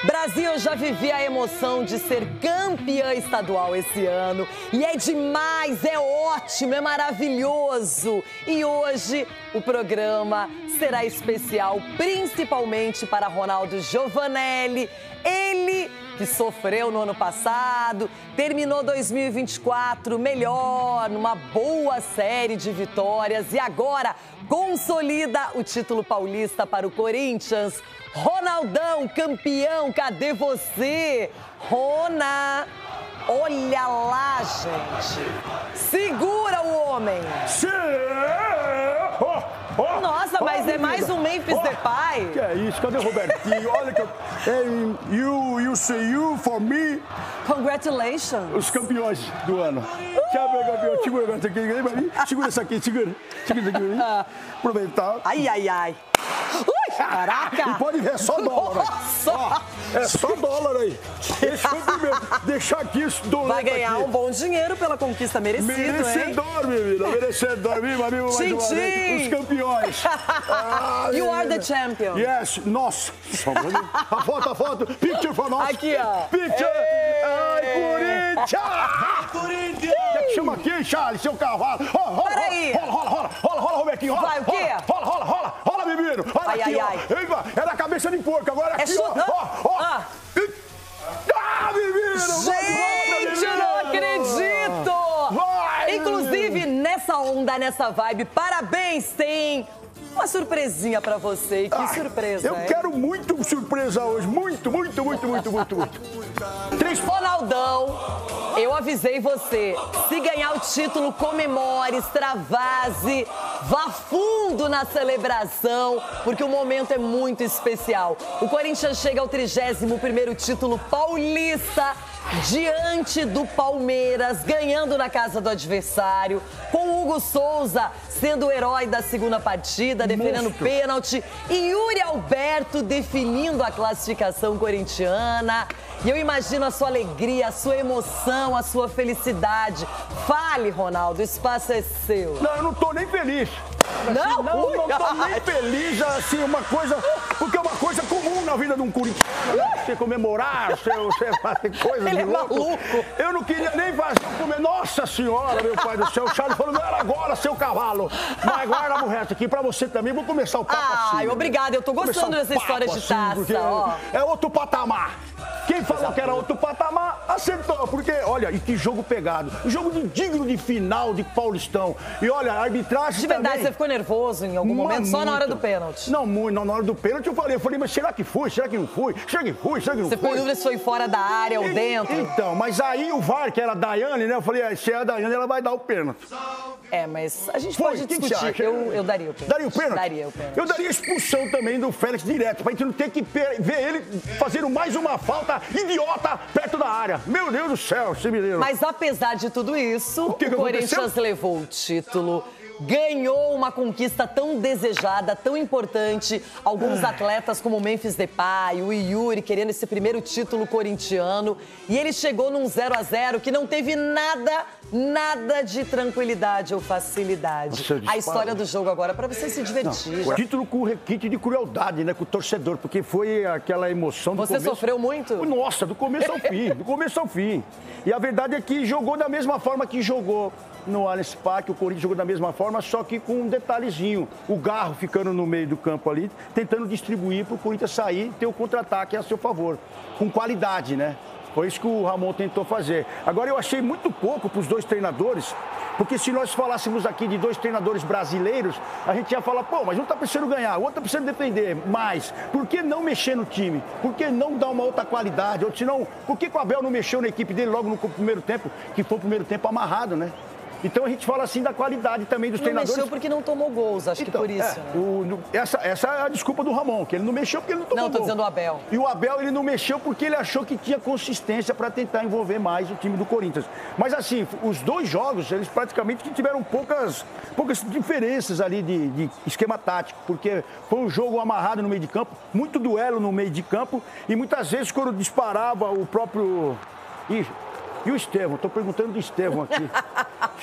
Brasil, eu já vivi a emoção de ser campeã estadual esse ano. E é demais, é ótimo, é maravilhoso. E hoje o programa será especial, principalmente para Ronaldo Giovanelli. Ele que sofreu no ano passado, terminou 2024 melhor, numa boa série de vitórias e agora consolida o título paulista para o Corinthians. Ronaldão, campeão, cadê você? Rona, olha lá, gente. Segura o homem. Nossa, mas é mais um Memphis Depay. Que é isso? Cadê o Robertinho? Olha que eu... You say you for me. Congratulations. Os campeões do ano. Tchau, meu campeão. Segura essa aqui. Segura essa aqui, segura. Segura isso aqui. Aproveitar. Ai, ai, ai. Ui, caraca. E pode ver, é só dólar. Nossa. É só dólar aí. Esse foi o primeiro. Deixar aqui esse dólar. Vai ganhar aqui. Um bom dinheiro pela conquista merecida, Merecedor, menina. Merecedor. Viva, viva mais uma vez. Os campeões. You are the champion. Yes. Nossa. A foto. Picture for nós. Aqui, ó. Picture. Ai, Corinthians. Corinthians. Chama aqui, Charles, seu cavalo. Peraí. Rola, Robertinho. Vai, o quê? Rola, menino. Olha ai, aqui, ai, ó. É da cabeça de porco, agora aqui, ó. Menino. Gente, eu não acredito. Vai, inclusive, nessa onda, nessa vibe, parabéns, tem uma surpresinha pra você. Que surpresa, eu quero muito surpresa hoje. Muito. Ronaldão, eu avisei você. Se ganhar o título, comemore, extravase, vá fundo na celebração, porque o momento é muito especial. O Corinthians chega ao 31º título paulista, diante do Palmeiras, ganhando na casa do adversário, com o Hugo Souza sendo o herói da segunda partida, defendendo o pênalti, e Yuri Alberto definindo a classificação corintiana. E eu imagino a sua alegria, a sua emoção, a sua felicidade. Fale, Ronaldo, o espaço é seu. Não, eu não tô nem feliz. Não tô nem feliz, assim, uma coisa... Porque é uma coisa comum na vida de um corintiano, né? Você comemorar, você fazer coisas Ele de é louco. maluco. Eu não queria nem fazer comer. Nossa Senhora, meu pai do céu. O Charles falou, não era agora, seu cavalo. Mas guarda o resto aqui pra você também. Vou começar o papo assim. Ai, obrigada. Eu tô gostando dessa história de taça, ó. É outro patamar. Quem falou que era outro patamar, acertou. Porque, olha, e que jogo pegado. Um jogo digno de final de Paulistão. E olha, a arbitragem de verdade, também... você ficou nervoso em algum momento? Só na hora do pênalti? Não, muito. Na hora do pênalti eu falei, mas será que foi? Será que não foi? Será que foi? Será que não foi? Você ficou em dúvida se foi fora da área ou dentro? Então, mas aí o VAR, que era a Daiane, né? Eu falei, se é a Daiane, ela vai dar o pênalti. É, mas a gente pode discutir. Eu daria o pênalti. Daria o pênalti? Daria o pênalti. Eu daria a expulsão também do Félix direto, pra gente não ter que ver ele fazendo mais uma falta idiota perto da área. Meu Deus do céu, esse menino. Mas apesar de tudo isso, o Corinthians levou o título, ganhou uma conquista tão desejada, tão importante. Alguns atletas como o Memphis Depay, o Yuri, querendo esse primeiro título corintiano. E ele chegou num 0-0 que não teve nada de tranquilidade ou facilidade. A história do jogo agora, para você se divertir. O título com requinte de crueldade, né, com o torcedor, porque foi aquela emoção do começo. Você sofreu muito? Nossa, do começo ao fim, E a verdade é que jogou da mesma forma que jogou no Allianz Parque, o Corinthians jogou da mesma forma, só que com um detalhezinho. O Garro ficando no meio do campo ali, tentando distribuir para o Corinthians sair e ter o contra-ataque a seu favor. Com qualidade, né? Foi isso que o Ramon tentou fazer. Agora, eu achei muito pouco para os dois treinadores, porque se nós falássemos aqui de dois treinadores brasileiros, a gente ia falar, pô, mas um está precisando ganhar, o outro está precisando defender mais. Por que não mexer no time? Por que não dar uma outra qualidade? Ou senão, por que o Abel não mexeu na equipe dele logo no primeiro tempo, que foi o primeiro tempo amarrado, né? Então a gente fala assim da qualidade também dos treinadores. Não mexeu porque não tomou gols, acho que por isso. Né? Essa é a desculpa do Ramon, que ele não mexeu porque ele não tomou gol. Não, tô dizendo o Abel. E o Abel, ele não mexeu porque ele achou que tinha consistência para tentar envolver mais o time do Corinthians. Mas assim, os dois jogos, eles praticamente tiveram poucas diferenças ali de esquema tático, porque foi um jogo amarrado no meio de campo, muito duelo no meio de campo, e muitas vezes quando disparava o próprio... E o Estevão? Estou perguntando do Estevão aqui.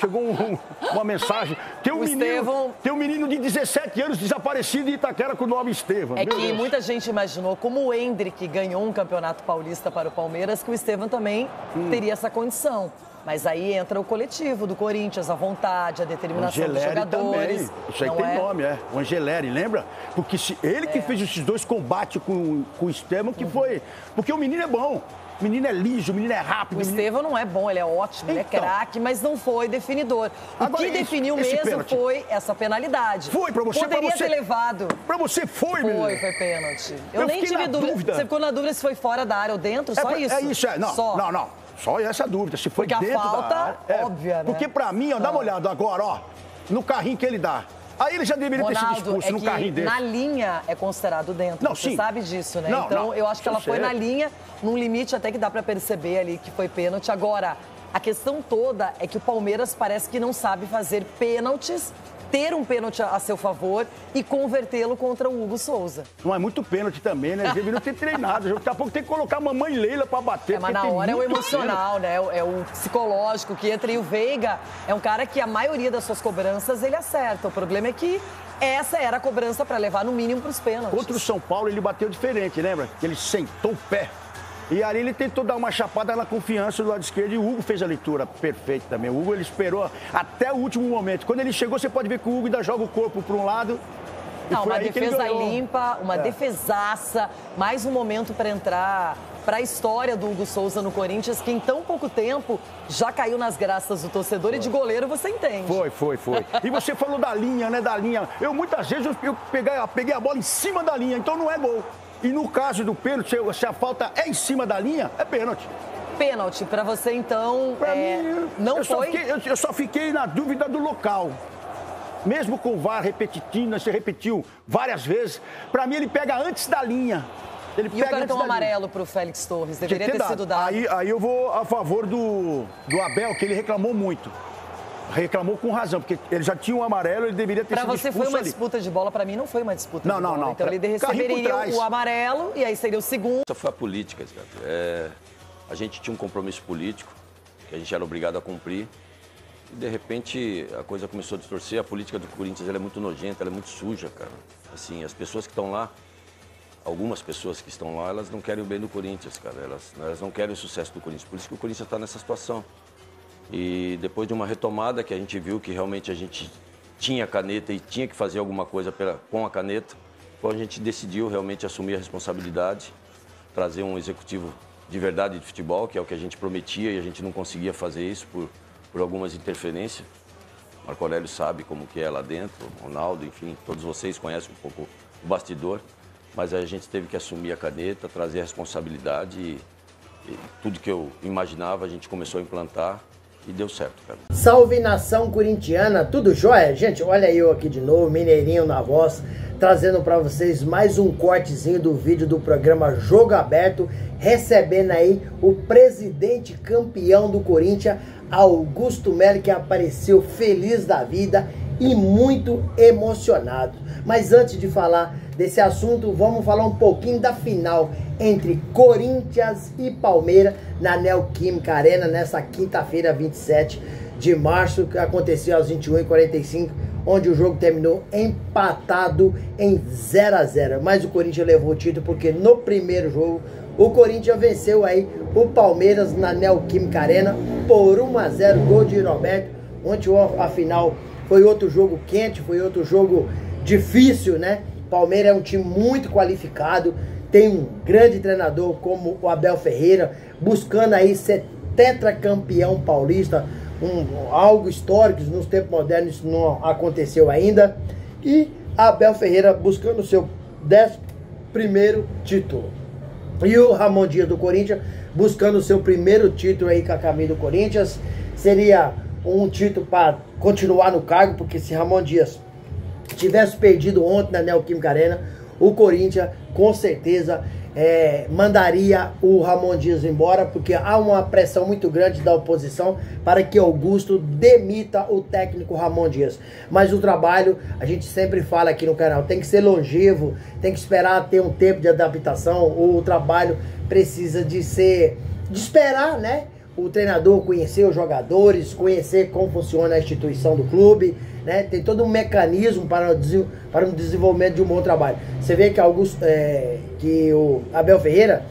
chegou uma mensagem. Tem um menino de 17 anos desaparecido em Itaquera com o nome Estevão. É que muita gente imaginou, como o Endrick ganhou um campeonato paulista para o Palmeiras, que o Estevão também teria essa condição. Mas aí entra o coletivo do Corinthians, a vontade, a determinação dos jogadores. Também. Isso aí tem nome, O Angeleri, lembra? Porque ele que fez esses dois combates com o Estevão, que foi... Porque o menino é bom. O menino é liso, o menino é rápido. O Estevão não é bom, ele é ótimo, ele é craque, mas não foi definidor. O que definiu mesmo foi essa penalidade. Foi pra você, Poderia ter levado. Pra você foi, menino. Foi pênalti. Eu nem tive dúvida. Você ficou na dúvida se foi fora da área ou dentro, só isso? É isso, Não, só. Não. Só essa dúvida, se foi porque dentro a falta, da área. óbvia, né? Porque pra mim, dá uma olhada agora, no carrinho que ele dá. Aí ele já deveria ter sido expulso no carrinho dele. Na linha é considerado dentro. Não, você sabe disso, né? Não, então eu acho que ela foi na linha, num limite até que dá pra perceber ali que foi pênalti. Agora, a questão toda é que o Palmeiras parece que não sabe fazer pênaltis, ter um pênalti a seu favor e convertê-lo contra o Hugo Souza. Não é muito pênalti também, né? Eles deveriam ter treinado. Daqui a pouco tem que colocar a mamãe Leila pra bater. Mas na hora é o emocional, né? É o psicológico que entra. E o Veiga é um cara que a maioria das suas cobranças ele acerta. O problema é que essa era a cobrança pra levar no mínimo pros pênaltis. Contra o São Paulo ele bateu diferente, lembra? Ele sentou o pé. E ali ele tentou dar uma chapada na confiança do lado esquerdo e o Hugo fez a leitura perfeita também. O Hugo ele esperou até o último momento. Quando ele chegou, você pode ver que o Hugo ainda joga o corpo para um lado. Não, uma defesa limpa, uma defesaça, mais um momento para entrar para a história do Hugo Souza no Corinthians, que em tão pouco tempo já caiu nas graças do torcedor e de goleiro você entende. Foi. E você falou da linha, né? Da linha. Muitas vezes eu peguei a bola em cima da linha, então não é gol. E no caso do pênalti, se a falta é em cima da linha, é pênalti. Pênalti, pra você então, pra mim, não foi? Eu só fiquei na dúvida do local. Mesmo com o VAR repetindo, você repetiu várias vezes, pra mim ele pega antes da linha. E o cartão amarelo pro Félix Torres, deveria ter sido dado. Aí eu vou a favor do Abel, que ele reclamou muito. Reclamou com razão, porque ele já tinha um amarelo, ele deveria ter sido expulso ali. Pra você foi uma disputa de bola, pra mim não foi uma disputa de bola. Não. Então ele receberia o amarelo e aí seria o segundo. Essa foi a política, cara. A gente tinha um compromisso político que a gente era obrigado a cumprir e de repente a coisa começou a distorcer. A política do Corinthians ela é muito nojenta, ela é muito suja, cara. Assim, as pessoas que estão lá, algumas pessoas que estão lá, elas não querem o bem do Corinthians, cara. Elas não querem o sucesso do Corinthians. Por isso que o Corinthians está nessa situação. E depois de uma retomada que a gente viu que realmente a gente tinha caneta e tinha que fazer alguma coisa com a caneta, então a gente decidiu realmente assumir a responsabilidade, trazer um executivo de verdade de futebol, que é o que a gente prometia e a gente não conseguia fazer isso por algumas interferências. Marco Aurélio sabe como que é lá dentro, Ronaldo, enfim, todos vocês conhecem um pouco o bastidor, mas a gente teve que assumir a caneta, trazer a responsabilidade e tudo que eu imaginava a gente começou a implantar. E deu certo, cara. Salve nação corintiana, tudo jóia? Gente, olha eu aqui de novo, Mineirinho na voz, trazendo para vocês mais um cortezinho do vídeo do programa Jogo Aberto, recebendo aí o presidente campeão do Corinthians, Augusto Melo, que apareceu feliz da vida e muito emocionado. Mas antes de falar desse assunto, vamos falar um pouquinho da final entre Corinthians e Palmeiras na Neoquímica Arena, nessa quinta-feira, 27 de março, que aconteceu às 21h45, onde o jogo terminou empatado em 0-0. Mas o Corinthians levou o título porque no primeiro jogo o Corinthians venceu aí o Palmeiras na Neoquímica Arena por 1-0, gol de Roberto. Ontem a final foi outro jogo quente, foi outro jogo difícil, né? Palmeiras é um time muito qualificado, tem um grande treinador como o Abel Ferreira, buscando aí ser tetracampeão paulista, algo histórico, nos tempos modernos isso não aconteceu ainda, e Abel Ferreira buscando o seu 11º título. E o Ramon Dias do Corinthians buscando o seu primeiro título aí com a camisa do Corinthians. Seria um título para continuar no cargo, porque se Ramon Dias tivesse perdido ontem na Neoquímica Arena, o Corinthians com certeza mandaria o Ramon Dias embora, porque há uma pressão muito grande da oposição para que Augusto demita o técnico Ramon Dias. Mas o trabalho, a gente sempre fala aqui no canal, tem que ser longevo, tem que esperar ter um tempo de adaptação. O trabalho precisa de esperar, né? o treinador conhecer os jogadores, conhecer como funciona a instituição do clube, né? Tem todo um mecanismo para o desenvolvimento de um bom trabalho. Você vê que o Abel Ferreira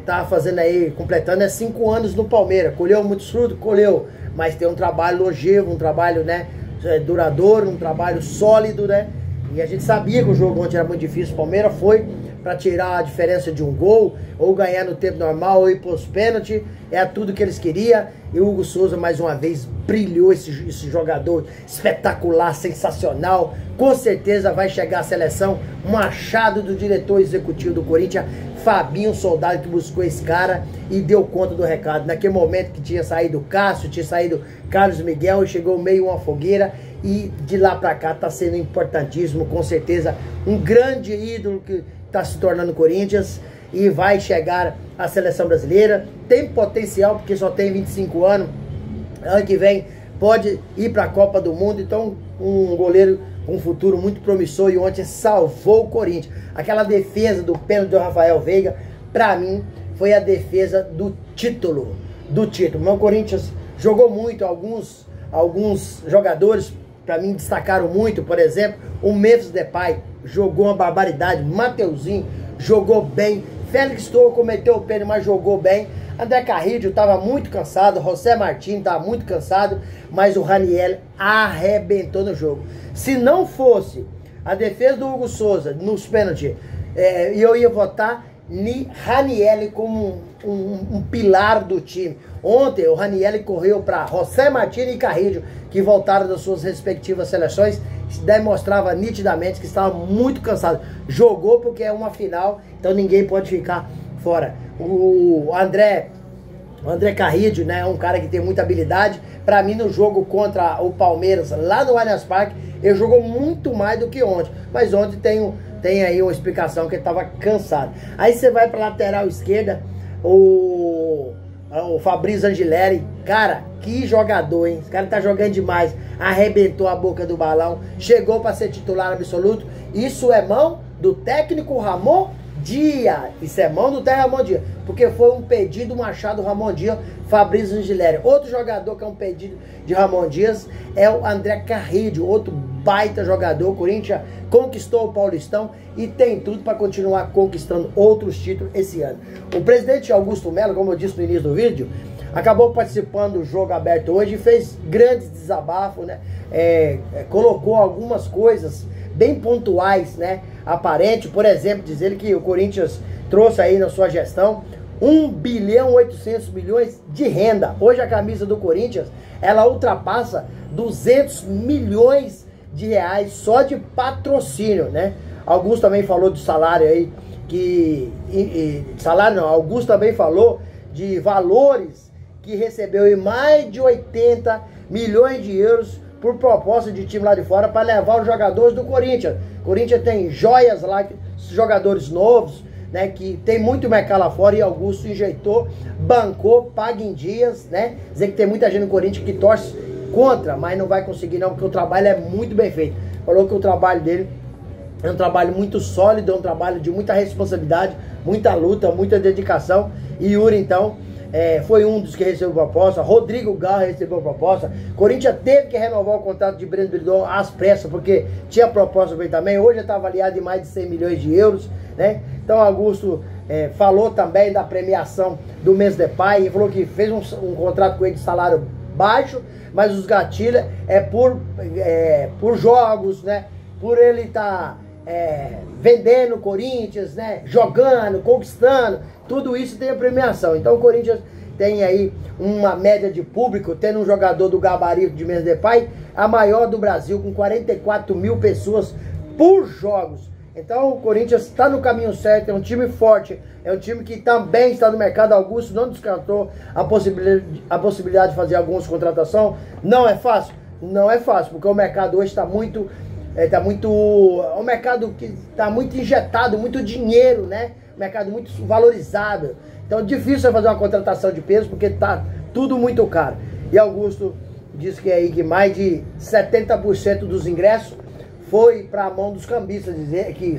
tá fazendo aí, completando 5 anos no Palmeiras. Colheu muitos frutos? Colheu. Mas tem um trabalho longevo, um trabalho, né, duradouro, um trabalho sólido, né? E a gente sabia que o jogo ontem era muito difícil. O Palmeiras foi para tirar a diferença de um gol, ou ganhar no tempo normal, ou ir para os pênaltis. É tudo que eles queriam. E o Hugo Souza, mais uma vez, brilhou, esse jogador espetacular, sensacional. Com certeza vai chegar à seleção. Machado do diretor executivo do Corinthians, Fabinho Soldado, que buscou esse cara e deu conta do recado. Naquele momento que tinha saído o Cássio, tinha saído Carlos Miguel, chegou meio uma fogueira. E de lá para cá está sendo importantíssimo, com certeza, um grande ídolo que está se tornando o Corinthians e vai chegar à seleção brasileira. Tem potencial, porque só tem 25 anos. Ano que vem pode ir para a Copa do Mundo. Então, um goleiro com um futuro muito promissor, e ontem salvou o Corinthians. Aquela defesa do pênalti do Rafael Veiga, para mim, foi a defesa do título. Mas o Corinthians jogou muito. Alguns jogadores, para mim, destacaram muito. Por exemplo, o Memphis Depay jogou uma barbaridade. Mateuzinho jogou bem. Félix Torres cometeu o pênalti, mas jogou bem. André Carrillo estava muito cansado. José Martins estava muito cansado. Mas o Raniel arrebentou no jogo. Se não fosse a defesa do Hugo Souza nos pênaltis, eu ia votar em Raniel como um pilar do time. Ontem o Raniel correu para José Martins e Carrillo, que voltaram das suas respectivas seleções. Demonstrava nitidamente que estava muito cansado. Jogou porque é uma final, então ninguém pode ficar fora. O André Carrillo, né, é um cara que tem muita habilidade. Para mim, no jogo contra o Palmeiras, lá no Allianz Parque, ele jogou muito mais do que ontem. Mas ontem tem aí uma explicação que ele estava cansado. Aí você vai para a lateral esquerda, o Fabrício Angileri. Cara, que jogador, hein? Esse cara tá jogando demais. Arrebentou a boca do balão. Chegou para ser titular absoluto. Isso é mão do técnico Ramon Dias. Isso é mão do técnico Ramon Dias. Porque foi um pedido machado do Ramon Dias, Fabrício Angileri. Outro jogador que é um pedido de Ramon Dias é o André Carrillo. Outro baita jogador. O Corinthians conquistou o Paulistão e tem tudo para continuar conquistando outros títulos esse ano. O presidente Augusto Melo, como eu disse no início do vídeo, acabou participando do Jogo Aberto hoje e fez grandes desabafos, né? Colocou algumas coisas bem pontuais, né? Aparente, por exemplo, dizer que o Corinthians trouxe aí na sua gestão 1.800.000.000 de renda. Hoje a camisa do Corinthians, ela ultrapassa 200 milhões de reais só de patrocínio, né? Augusto também falou do salário aí, Augusto também falou de valores que recebeu em mais de 80 milhões de euros por proposta de time lá de fora para levar os jogadores do Corinthians. O Corinthians tem joias lá, jogadores novos, né, que tem muito mercado lá fora, e Augusto enjeitou, bancou, paga em dias, né? Dizer que tem muita gente no Corinthians que torce contra, mas não vai conseguir não, porque o trabalho é muito bem feito. Falou que o trabalho dele é um trabalho muito sólido, é um trabalho de muita responsabilidade, muita luta, muita dedicação. E Yuri, então, foi um dos que recebeu proposta. Rodrigo Garra recebeu proposta. Corinthians teve que renovar o contrato de Breno Bridon às pressas, porque tinha proposta para ele também. Hoje está avaliado em mais de 100 milhões de euros, né? Então Augusto falou também da premiação do Memphis Depay, e falou que fez um contrato com ele de salário baixo, mas os gatilhos por jogos, né? Por ele estar vendendo o Corinthians, né? Jogando, conquistando, tudo isso tem a premiação. Então o Corinthians tem aí uma média de público, tendo um jogador do gabarito de Memphis Depay, a maior do Brasil, com 44 mil pessoas por jogos. Então o Corinthians está no caminho certo, é um time forte, é um time que também está no mercado. Augusto não descartou a possibilidade de fazer algumas contratações. Não é fácil? Não é fácil, porque o mercado hoje está muito... um mercado que está muito injetado, muito dinheiro, né? Um mercado muito valorizado. Então é difícil fazer uma contratação de peso, porque está tudo muito caro. E Augusto disse que aí que mais de 70% dos ingressos foi para a mão dos cambistas. Dizer que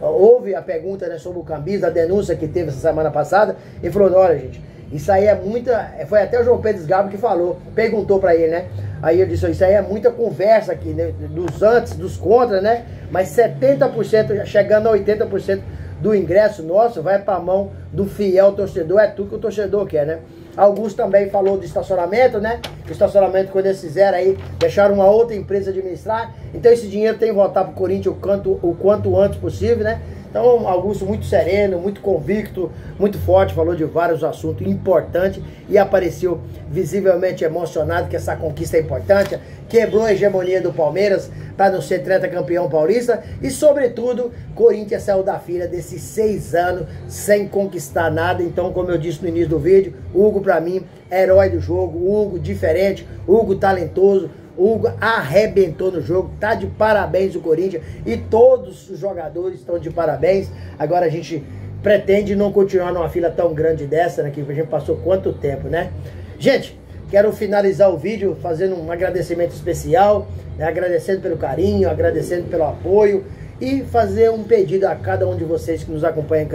houve a pergunta, né, sobre o cambista, a denúncia que teve essa semana passada, e falou: olha, gente, Isso aí é muita... Foi até o João Pedro Sgarbi que falou, perguntou pra ele, né? Aí eu disse, isso aí é muita conversa aqui, né? Dos antes, dos contra, né? Mas 70%, chegando a 80% do ingresso nosso vai pra mão do fiel torcedor. É tudo que o torcedor quer, né? Augusto também falou do estacionamento, né? O estacionamento, quando eles fizeram aí, deixaram uma outra empresa administrar. Então esse dinheiro tem que voltar pro Corinthians o quanto antes possível, né? Então, Augusto muito sereno, muito convicto, muito forte, falou de vários assuntos importantes e apareceu visivelmente emocionado que essa conquista é importante, quebrou a hegemonia do Palmeiras para não ser tetracampeão paulista e, sobretudo, Corinthians saiu da fila desses 6 anos sem conquistar nada. Então, como eu disse no início do vídeo, Hugo, para mim, herói do jogo, Hugo diferente, Hugo talentoso, Hugo arrebentou no jogo, tá de parabéns o Corinthians e todos os jogadores estão de parabéns. Agora a gente pretende não continuar numa fila tão grande dessa, né, que a gente passou quanto tempo, né? Gente, quero finalizar o vídeo fazendo um agradecimento especial, né, agradecendo pelo carinho, agradecendo pelo apoio e fazer um pedido a cada um de vocês que nos acompanham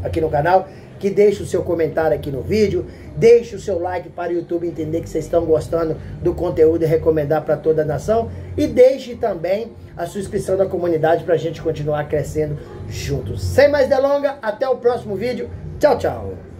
aqui no canal, que deixe o seu comentário aqui no vídeo, deixe o seu like para o YouTube entender que vocês estão gostando do conteúdo e recomendar para toda a nação. E deixe também a sua inscrição na comunidade para a gente continuar crescendo juntos. Sem mais delongas, até o próximo vídeo. Tchau, tchau.